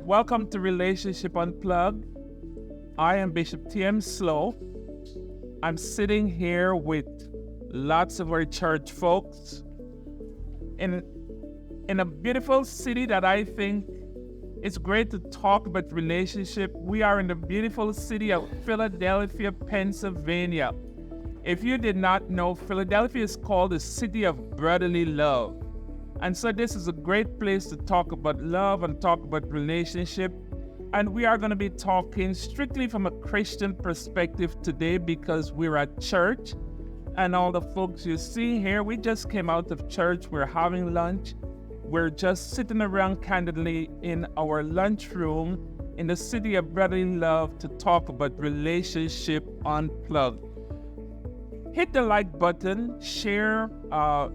Welcome to Relationship Unplugged. I am Bishop T.M. Slow. I'm sitting here with lots of our church folks in a beautiful city that I think it's great to talk about relationship. We are in the beautiful city of Philadelphia, Pennsylvania. If you did not know, Philadelphia is called the city of brotherly love. And so this is a great place to talk about love and talk about relationship. And we are going to be talking strictly from a Christian perspective today because we're at church. And all the folks you see here, we just came out of church. We're having lunch. We're just sitting around candidly in our lunchroom in the city of brotherly love to talk about relationship unplugged. Hit the like button, share,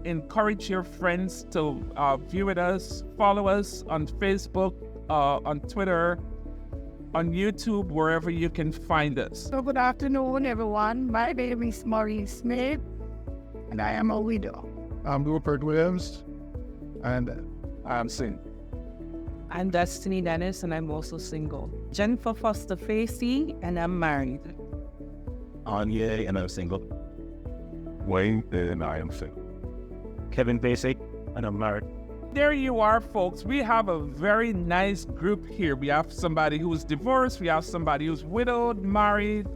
encourage your friends to view with us, follow us on Facebook, on Twitter, on YouTube, wherever you can find us. So good afternoon, everyone. My name is Maureen Smith, and I am a widow. I'm Rupert Williams, and I'm single. I'm Destiny Dennis, and I'm also single. Jennifer Foster Facey, and I'm married. Anya, and I'm single. Wayne, and I am single. Kevin Basic, and I'm married. There you are, folks. We have a very nice group here. We have somebody who's divorced. We have somebody who's widowed, married,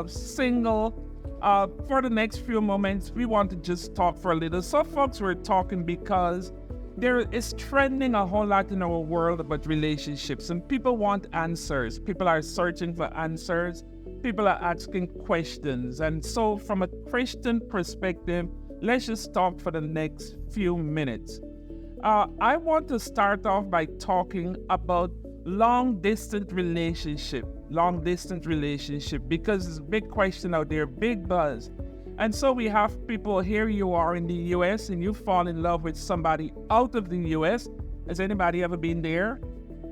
single. For the next few moments, we want to just talk for a little. So, folks, we're talking because there is trending a whole lot in our world about relationships, and people want answers. People are searching for answers. People are asking questions. And so from a Christian perspective, let's just talk for the next few minutes. I want to start off by talking about long-distance relationship, because it's a big question out there, big buzz. And so we have people, here you are in the U.S. and you fall in love with somebody out of the U.S. Has anybody ever been there?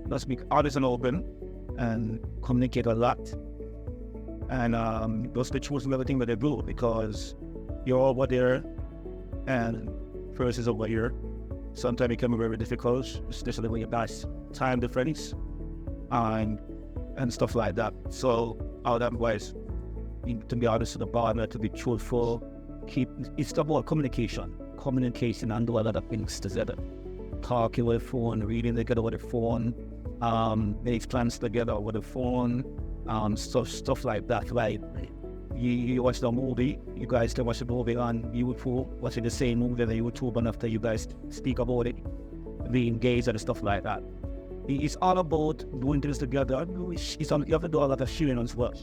Let's be honest and open and communicate a lot. And those the choosing everything that they do because you're over there and first is over here. Sometimes it can be very difficult, especially when you guys time difference and stuff like that. So otherwise, to be honest with the partner, to be truthful, it's about communication and do a lot of things together. Talking with the phone, reading together with the phone, make plans together with the phone. Stuff like that, right? You watch the movie, you guys can watch the movie on YouTube, watching the same movie on YouTube, and after you guys speak about it, be engaged and stuff like that. It's all about doing things together. You have to do a lot of sharing as well.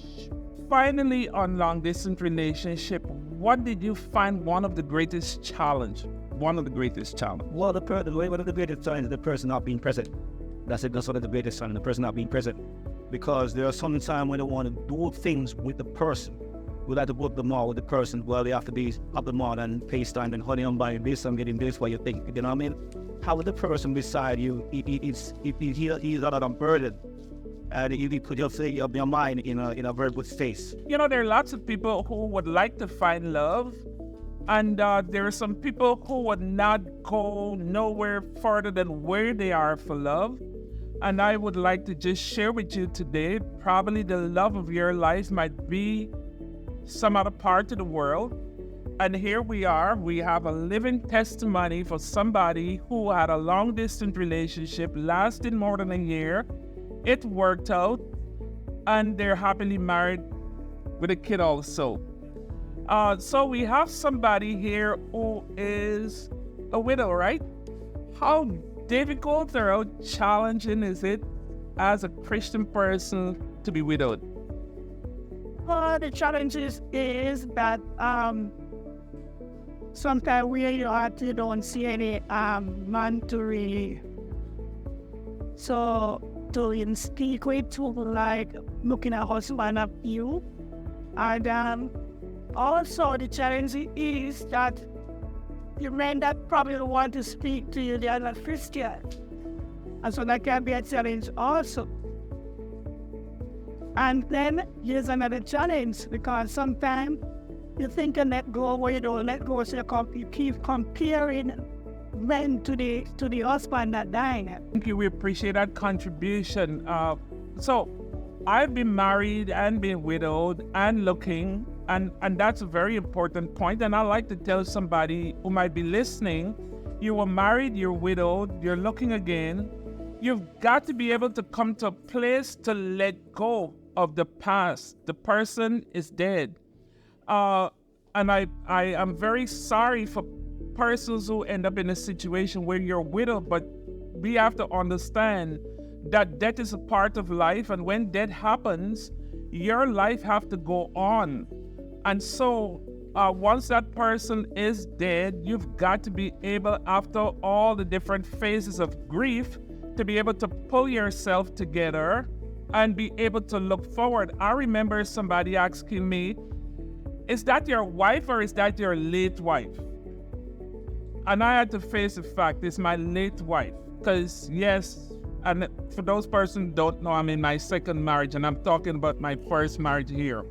Finally, on long-distance relationship, what did you find one of the greatest challenge? Well, one of the greatest challenges is the person not being present. That's one of the greatest challenges, the person not being present. Because there are some time when they want to do things with the person. We like to go to the mall with the person. Well, they have to be up the mall and FaceTime and honey, I'm buying this, I'm getting this, what you think. You know what I mean? How would the person beside you, he's not unburdened. And you put your mind in a very good space. You know, there are lots of people who would like to find love. And there are some people who would not go nowhere further than where they are for love. And I would like to just share with you today, probably the love of your life might be some other part of the world. And here we are, we have a living testimony for somebody who had a long distance relationship lasting more than a year. It worked out and they're happily married with a kid also. So we have somebody here who is a widow, right? How difficult or how challenging is it as a Christian person to be widowed? The challenges is that sometimes you don't see any man to really to speak with, to like looking at husband of you. And also the challenge is that the men that probably want to speak to you, they are not Christian. And so that can be a challenge also. And then here's another challenge, because sometimes you think you let go, where you don't let go, so you keep comparing rent to the husband that died. Thank you. We appreciate that contribution. So I've been married and been widowed and looking, and that's a very important point. And I like to tell somebody who might be listening, you were married, you're widowed, you're looking again. You've got to be able to come to a place to let go of the past. The person is dead. And I am very sorry for persons who end up in a situation where you're widowed, but we have to understand that death is a part of life, and when death happens, your life have to go on. And so once that person is dead, you've got to be able, after all the different phases of grief, to be able to pull yourself together and be able to look forward. I remember somebody asking me, is that your wife or is that your late wife? And I had to face the fact, it's my late wife. Because yes, and for those persons who don't know, I'm in my second marriage, and I'm talking about my first marriage here.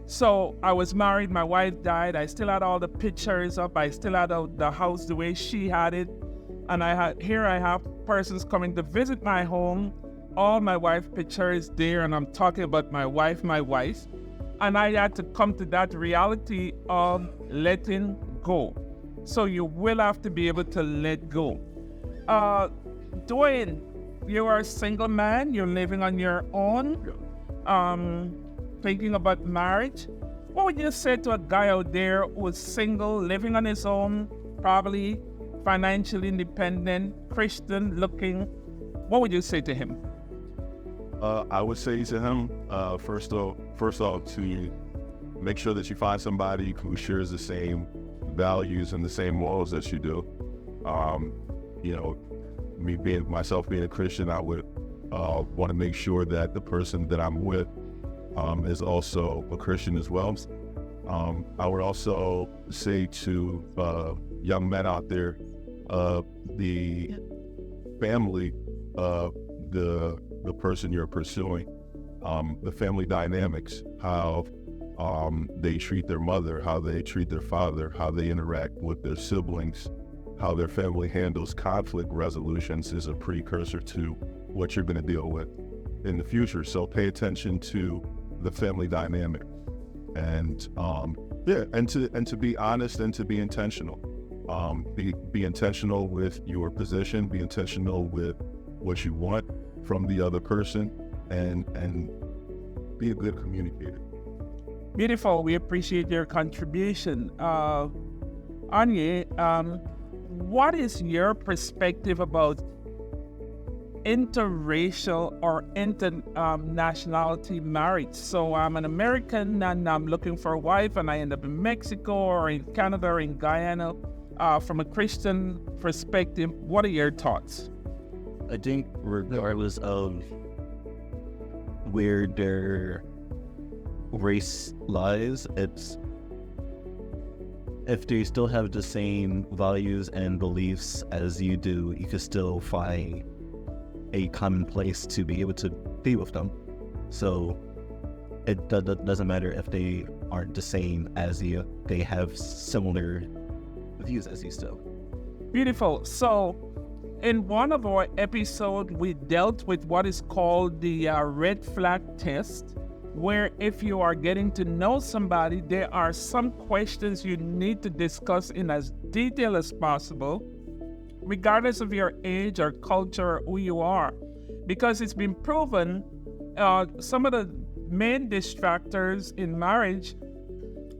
So I was married, my wife died, I still had all the pictures up, I still had the house the way she had it. And I have persons coming to visit my home, all my wife's pictures there, and I'm talking about my wife. And I had to come to that reality of letting go. So you will have to be able to let go. Dwayne, you are a single man, you're living on your own, thinking about marriage. What would you say to a guy out there who's single, living on his own, probably financially independent, Christian looking? What would you say to him? I would say to him, first off, to make sure that you find somebody who shares the same values and the same morals that you do. Me being a Christian, I would want to make sure that the person that I'm with is also a Christian as well. I would also say to young men out there, the family of the person you're pursuing, the family dynamics, how they treat their mother, how they treat their father, how they interact with their siblings, how their family handles conflict resolutions is a precursor to what you're going to deal with in the future. So pay attention to the family dynamic, and to be honest and to be intentional. Be intentional with your position, be intentional with what you want from the other person, and be a good communicator. Beautiful. We appreciate your contribution. Anya, what is your perspective about interracial or internationality marriage? So I'm an American and I'm looking for a wife, and I end up in Mexico or in Canada or in Guyana. From a Christian perspective, what are your thoughts? I think regardless of where their race lies, it's if they still have the same values and beliefs as you do, you can still find a common place to be able to be with them. So it doesn't matter if they aren't the same as you, they have similar views as you still. Beautiful. So in one of our episodes, we dealt with what is called the red flag test, where if you are getting to know somebody, there are some questions you need to discuss in as detail as possible, regardless of your age or culture or who you are. Because it's been proven, some of the main distractors in marriage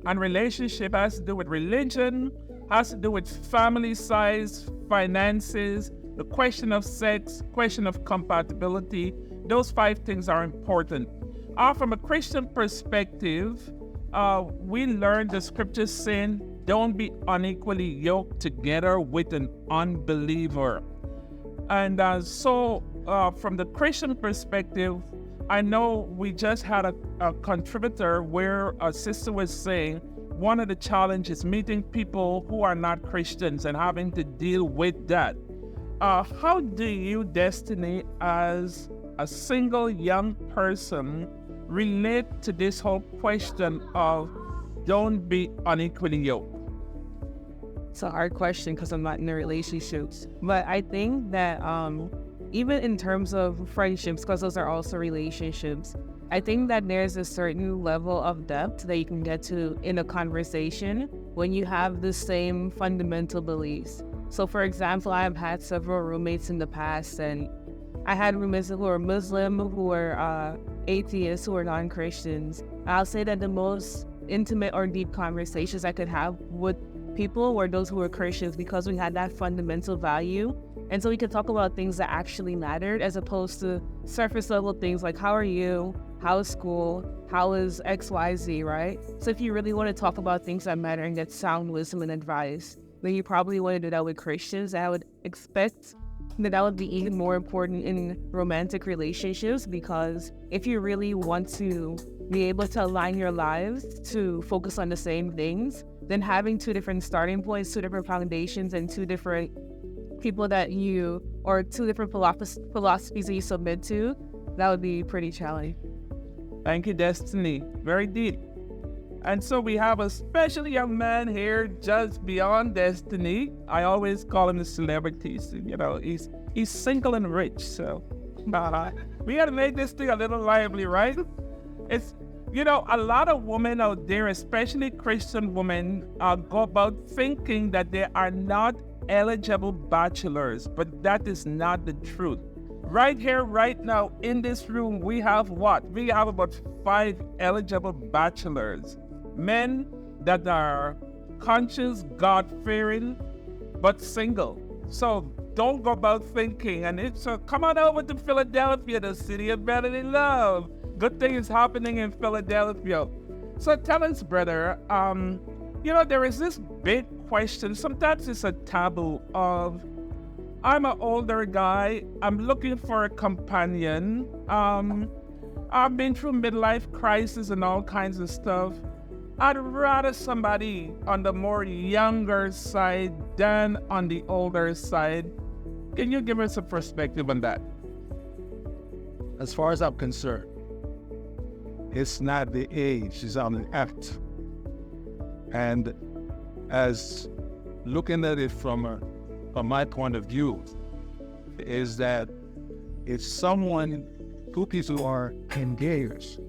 and relationship has to do with religion, has to do with family size, finances, the question of sex, question of compatibility. Those 5 things are important. From a Christian perspective, we learned the scriptures saying, don't be unequally yoked together with an unbeliever. And so from the Christian perspective, I know we just had a contributor where a sister was saying one of the challenges meeting people who are not Christians and having to deal with that. How do you, Destiny, as a single young person, relate to this whole question of don't be unequally yoked? It's a hard question because I'm not in a relationship. But I think that even in terms of friendships, because those are also relationships, I think that there's a certain level of depth that you can get to in a conversation when you have the same fundamental beliefs. So for example, I have had several roommates in the past, and I had roommates who were Muslim, who were atheists, who were non-Christians. I'll say that the most intimate or deep conversations I could have with people were those who were Christians, because we had that fundamental value. And so we could talk about things that actually mattered, as opposed to surface level things like, how are you? How is school? How is XYZ, right? So if you really want to talk about things that matter and get sound wisdom and advice, then you probably want to do that with Christians. I would expect that would be even more important in romantic relationships, because if you really want to be able to align your lives to focus on the same things, then having two different starting points, two different foundations, and two different people that you, or two different philosophies that you submit to, that would be pretty challenging. Thank you, Destiny. Very deep. And so we have a special young man here just beyond Destiny. I always call him the celebrity. So, he's single and rich. So we got to make this thing a little lively, right? It's, a lot of women out there, especially Christian women, go about thinking that they are not eligible bachelors, but that is not the truth. Right here, right now, in this room, we have what? We have about 5 eligible bachelors. Men that are conscious, God-fearing, but single. So don't go about thinking, and it's come on over to Philadelphia, the city of brotherly love. Good things happening in Philadelphia. So tell us, brother, there is this big question. Sometimes it's a taboo of, I'm an older guy, I'm looking for a companion. I've been through midlife crisis and all kinds of stuff. I'd rather somebody on the more younger side than on the older side. Can you give us a perspective on that? As far as I'm concerned, it's not the age, it's on the act. And as looking at it from my point of view, is that if two people are engaged,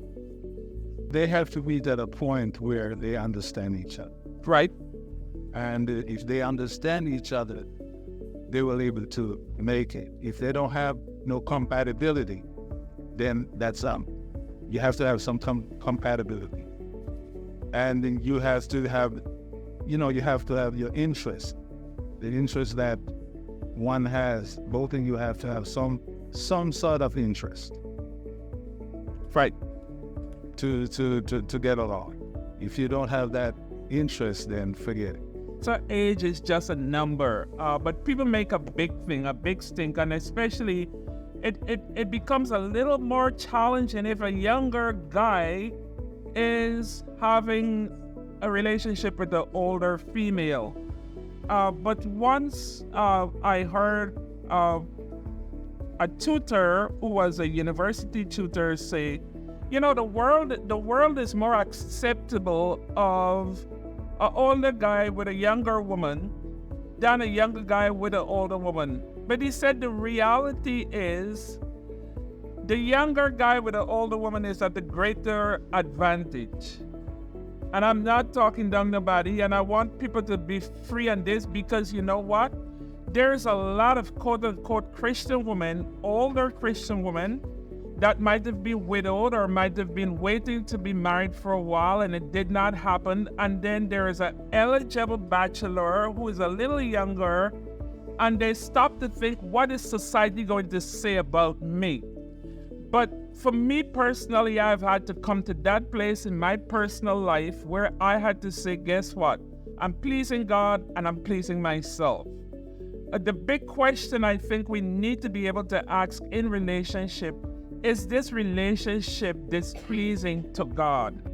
they have to be at a point where they understand each other. Right. And if they understand each other, they will be able to make it. If they don't have no compatibility, then that's you have to have some compatibility. And then you have to have, you have to have your interest. The interest that one has, both of you have to have some sort of interest. Right. To get along. If you don't have that interest, then forget it. So age is just a number, but people make a big thing, a big stink, and especially it becomes a little more challenging if a younger guy is having a relationship with an older female. But once I heard a tutor who was a university tutor say, the world is more acceptable of an older guy with a younger woman than a younger guy with an older woman. But he said the reality is the younger guy with an older woman is at the greater advantage. And I'm not talking down nobody, and I want people to be free on this, because you know what? There's a lot of quote-unquote Christian women, older Christian women, that might have been widowed or might have been waiting to be married for a while and it did not happen. And then there is an eligible bachelor who is a little younger, and they stop to think, what is society going to say about me? But for me personally, I've had to come to that place in my personal life where I had to say, guess what? I'm pleasing God and I'm pleasing myself. The big question I think we need to be able to ask in relationship, is this relationship displeasing to God?